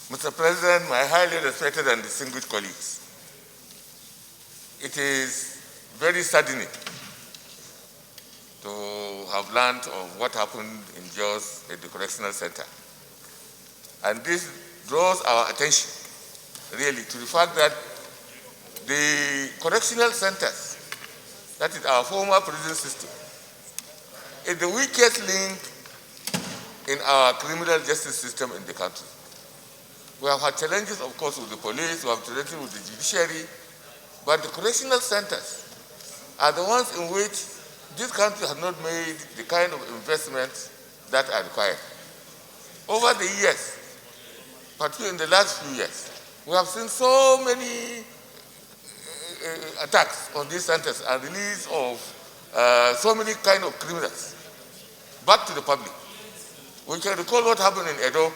Mr. President, my highly respected and distinguished colleagues, it is very saddening to have learned of what happened in Jos at the Correctional Center. And this draws our attention, really, to the fact that the correctional centers, that is our former prison system, is the weakest link in our criminal justice system in the country. We have had challenges, of course, with the police, we have challenges with the judiciary, but the correctional centers are the ones in which this country has not made the kind of investments that are required. Over the years, particularly in the last few years, we have seen so many attacks on these centers and release of so many kind of criminals back to the public. We can recall what happened in Edo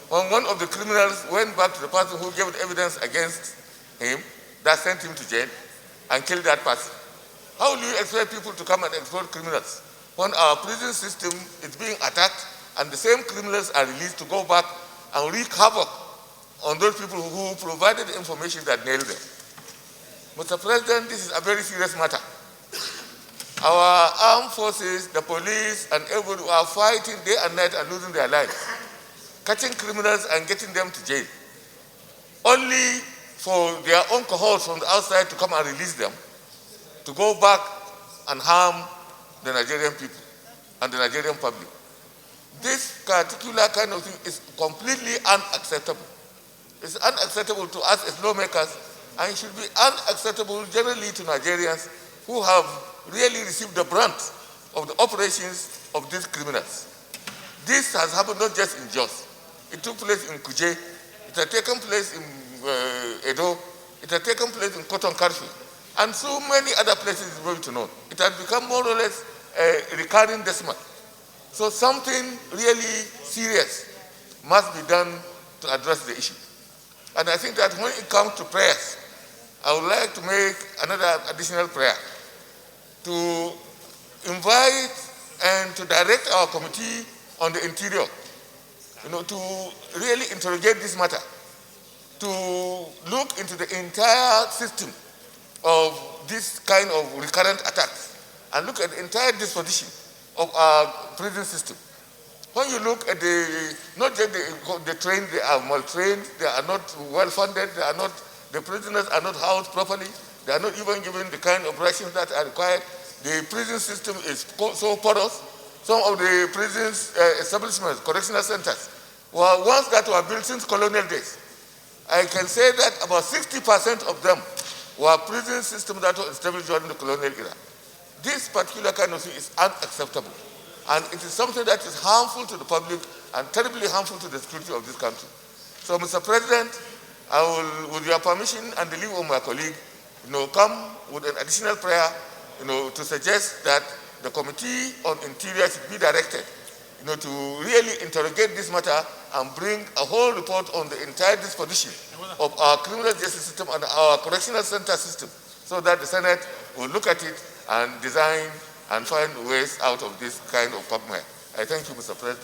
when one of the criminals went back to the person who gave evidence against him that sent him to jail and killed that person. How do you expect people to come and exploit criminals when our prison system is being attacked and the same criminals are released to go back and wreak havoc on those people who provided the information that nailed them? Mr. President, this is a very serious matter. Our armed forces, the police, and everybody are fighting day and night and losing their lives, catching criminals and getting them to jail, only for their own cohorts from the outside to come and release them, to go back and harm the Nigerian people and the Nigerian public. This particular kind of thing is completely unacceptable. It's unacceptable to us as lawmakers, and it should be unacceptable generally to Nigerians who have really received the brunt of the operations of these criminals. This has happened not just in Jos. It took place in Kuje, it had taken place in Edo, it had taken place in Cotton Karfi, and so many other places is going to know. It has become more or less a recurring decimal. So something really serious must be done to address the issue. And I think that when it comes to prayers, I would like to make another additional prayer to invite and to direct our committee on the interior, to really interrogate this matter, to look into the entire system of this kind of recurrent attacks and look at the entire disposition of our prison system. When you look at not just the trained, they are maltrained, they are not well funded, the prisoners are not housed properly, they are not even given the kind of rations that are required. The prison system is so porous. Some of the prison establishments, correctional centers, were ones that were built since colonial days. I can say that about 60% of them were prison systems that were established during the colonial era. This particular kind of thing is unacceptable. And it is something that is harmful to the public and terribly harmful to the security of this country. So, Mr. President, I will, with your permission and the leave of my colleague, come with an additional prayer, to suggest that the Committee on Interior should be directed, to really interrogate this matter and bring a whole report on the entire disposition of our criminal justice system and our correctional center system, so that the Senate will look at it and design and find ways out of this kind of quagmire. I thank you, Mr. President.